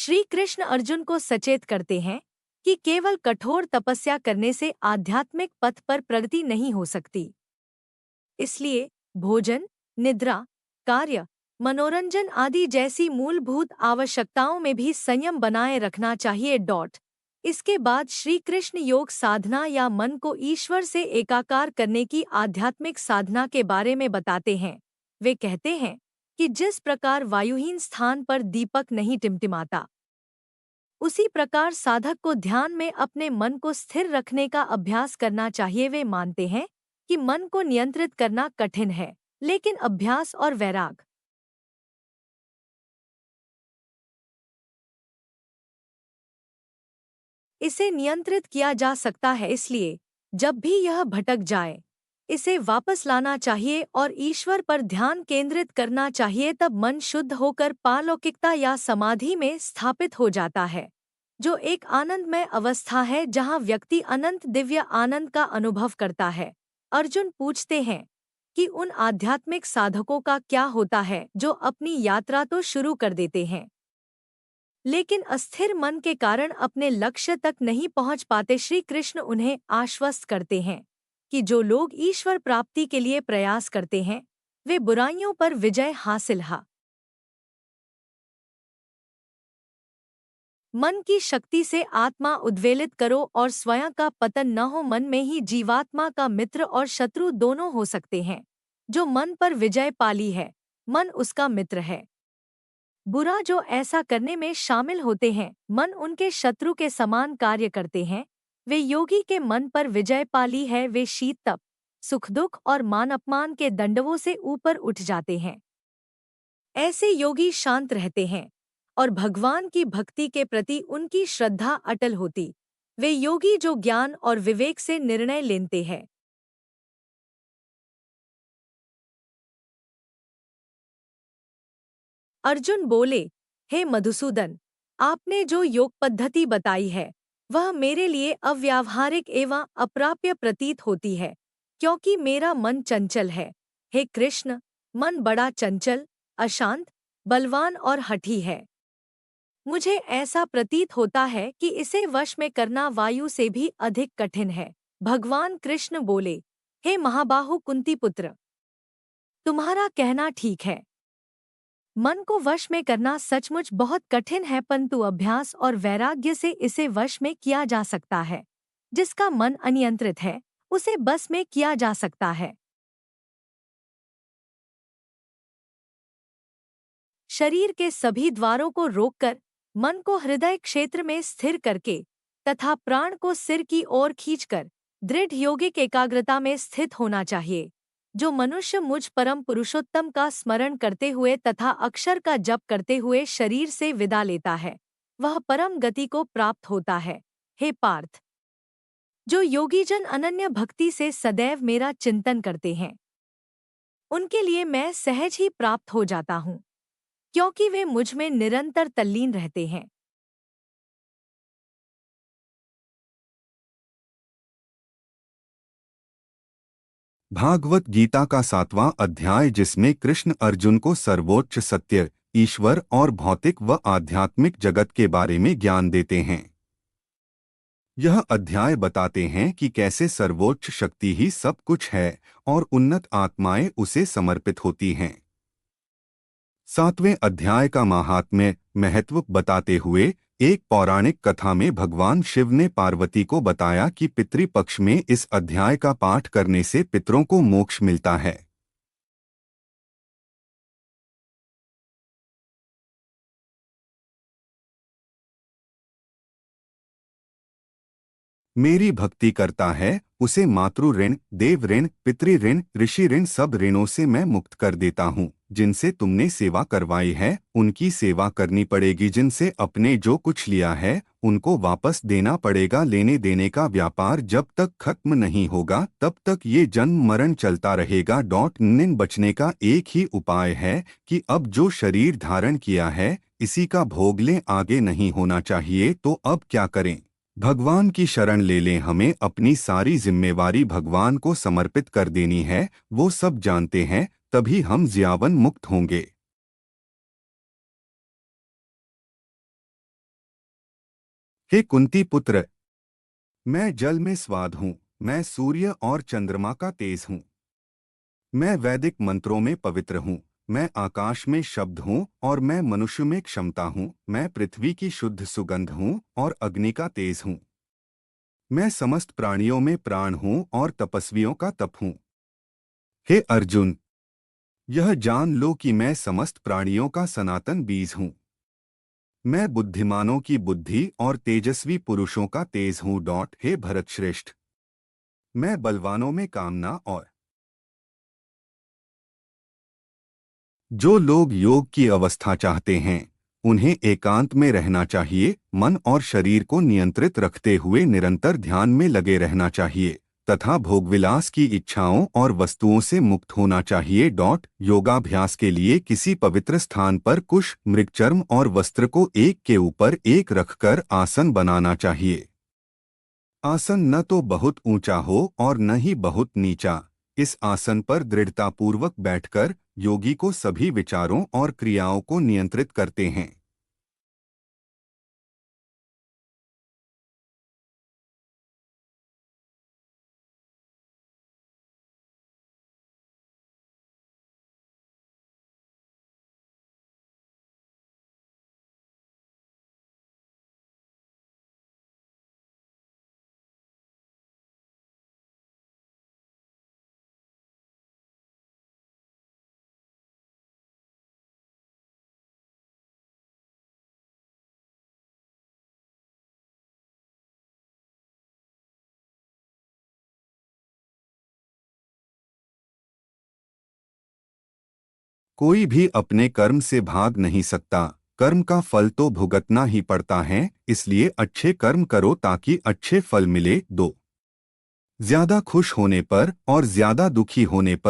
श्री कृष्ण अर्जुन को सचेत करते हैं कि केवल कठोर तपस्या करने से आध्यात्मिक पथ पर प्रगति नहीं हो सकती। इसलिए भोजन, निद्रा, कार्य, मनोरंजन आदि जैसी मूलभूत आवश्यकताओं में भी संयम बनाए रखना चाहिए। इसके बाद श्री कृष्ण योग साधना या मन को ईश्वर से एकाकार करने की आध्यात्मिक साधना के बारे में बताते हैं। वे कहते हैं कि जिस प्रकार वायुहीन स्थान पर दीपक नहीं टिमटिमाता, उसी प्रकार साधक को ध्यान में अपने मन को स्थिर रखने का अभ्यास करना चाहिए। वे मानते हैं कि मन को नियंत्रित करना कठिन है, लेकिन अभ्यास और वैराग इसे नियंत्रित किया जा सकता है। इसलिए जब भी यह भटक जाए, इसे वापस लाना चाहिए और ईश्वर पर ध्यान केंद्रित करना चाहिए। तब मन शुद्ध होकर पारलौकिकता या समाधि में स्थापित हो जाता है, जो एक आनंदमय अवस्था है जहां व्यक्ति अनंत दिव्य आनंद का अनुभव करता है। अर्जुन पूछते हैं कि उन आध्यात्मिक साधकों का क्या होता है जो अपनी यात्रा तो शुरू कर देते हैं, लेकिन अस्थिर मन के कारण अपने लक्ष्य तक नहीं पहुंच पाते। श्री कृष्ण उन्हें आश्वस्त करते हैं कि जो लोग ईश्वर प्राप्ति के लिए प्रयास करते हैं, वे बुराइयों पर विजय हासिल मन की शक्ति से आत्मा उद्वेलित करो और स्वयं का पतन न हो। मन में ही जीवात्मा का मित्र और शत्रु दोनों हो सकते हैं। जो मन पर विजय पाली है, मन उसका मित्र है। बुरा जो ऐसा करने में शामिल होते हैं, मन उनके शत्रु के समान कार्य करते हैं। वे योगी के मन पर विजय पाली है। वे शीत तप, सुख दुख और मान अपमान के दंडवों से ऊपर उठ जाते हैं। ऐसे योगी शांत रहते हैं और भगवान की भक्ति के प्रति उनकी श्रद्धा अटल होती। वे योगी जो ज्ञान और विवेक से निर्णय लेते हैं। अर्जुन बोले, हे मधुसूदन, आपने जो योग पद्धति बताई है, वह मेरे लिए अव्यावहारिक एवं अप्राप्य प्रतीत होती है, क्योंकि मेरा मन चंचल है। हे कृष्ण, मन बड़ा चंचल, अशांत, बलवान और हठी है। मुझे ऐसा प्रतीत होता है कि इसे वश में करना वायु से भी अधिक कठिन है। भगवान कृष्ण बोले, हे महाबाहु कुंती पुत्र, तुम्हारा कहना ठीक है। मन को वश में करना सचमुच बहुत कठिन है, परंतु अभ्यास और वैराग्य से इसे वश में किया जा सकता है। जिसका मन अनियंत्रित है, उसे बस में किया जा सकता है। शरीर के सभी द्वारों को रोककर, मन को हृदय क्षेत्र में स्थिर करके तथा प्राण को सिर की ओर खींचकर दृढ़ योगिक एकाग्रता में स्थित होना चाहिए। जो मनुष्य मुझ परम पुरुषोत्तम का स्मरण करते हुए तथा अक्षर का जप करते हुए शरीर से विदा लेता है, वह परम गति को प्राप्त होता है। हे पार्थ, जो योगीजन अनन्य भक्ति से सदैव मेरा चिंतन करते हैं, उनके लिए मैं सहज ही प्राप्त हो जाता हूँ, क्योंकि वे मुझ में निरंतर तल्लीन रहते हैं। भागवत गीता का 7वां अध्याय, जिसमें कृष्ण अर्जुन को सर्वोच्च सत्य, ईश्वर और भौतिक व आध्यात्मिक जगत के बारे में ज्ञान देते हैं। यह अध्याय बताते हैं कि कैसे सर्वोच्च शक्ति ही सब कुछ है और उन्नत आत्माएं उसे समर्पित होती हैं। 7वें अध्याय का महात्म्य महत्व बताते हुए एक पौराणिक कथा में भगवान शिव ने पार्वती को बताया कि पितृपक्ष में इस अध्याय का पाठ करने से पितरों को मोक्ष मिलता है। मेरी भक्ति करता है, उसे मातृ ऋण, देव ऋण, पितृ ऋण, ऋषि ऋण सब ऋणों से मैं मुक्त कर देता हूँ। जिनसे तुमने सेवा करवाई है, उनकी सेवा करनी पड़ेगी। जिनसे अपने जो कुछ लिया है, उनको वापस देना पड़ेगा। लेने देने का व्यापार जब तक खत्म नहीं होगा, तब तक ये जन्म मरण चलता रहेगा। निन बचने का एक ही उपाय है कि अब जो शरीर धारण किया है, इसी का भोग लें, आगे नहीं होना चाहिए। तो अब क्या करें? भगवान की शरण ले लें। हमें अपनी सारी जिम्मेवारी भगवान को समर्पित कर देनी है। वो सब जानते हैं, तभी हम जीवन मुक्त होंगे। हे कुंती पुत्र, मैं जल में स्वाद हूँ, मैं सूर्य और चंद्रमा का तेज हूँ। मैं वैदिक मंत्रों में पवित्र हूँ, मैं आकाश में शब्द हूँ और मैं मनुष्य में क्षमता हूँ। मैं पृथ्वी की शुद्ध सुगंध हूँ और अग्नि का तेज हूँ। मैं समस्त प्राणियों में प्राण हूँ और तपस्वियों का तप हूँ। हे अर्जुन, यह जान लो कि मैं समस्त प्राणियों का सनातन बीज हूँ। मैं बुद्धिमानों की बुद्धि और तेजस्वी पुरुषों का तेज हूँ। हे भरतश्रेष्ठ, मैं बलवानों में कामना और जो लोग योग की अवस्था चाहते हैं उन्हें एकांत में रहना चाहिए, मन और शरीर को नियंत्रित रखते हुए निरंतर ध्यान में लगे रहना चाहिए तथा भोगविलास की इच्छाओं और वस्तुओं से मुक्त होना चाहिए। योगाभ्यास के लिए किसी पवित्र स्थान पर कुश, मृगचर्म और वस्त्र को एक के ऊपर एक रखकर आसन बनाना चाहिए। आसन न तो बहुत ऊंचा हो और न ही बहुत नीचा। इस आसन पर दृढ़तापूर्वक बैठकर योगी को सभी विचारों और क्रियाओं को नियंत्रित करते हैं। कोई भी अपने कर्म से भाग नहीं सकता, कर्म का फल तो भुगतना ही पड़ता है। इसलिए अच्छे कर्म करो ताकि अच्छे फल मिले। 2 ज्यादा खुश होने पर और ज्यादा दुखी होने पर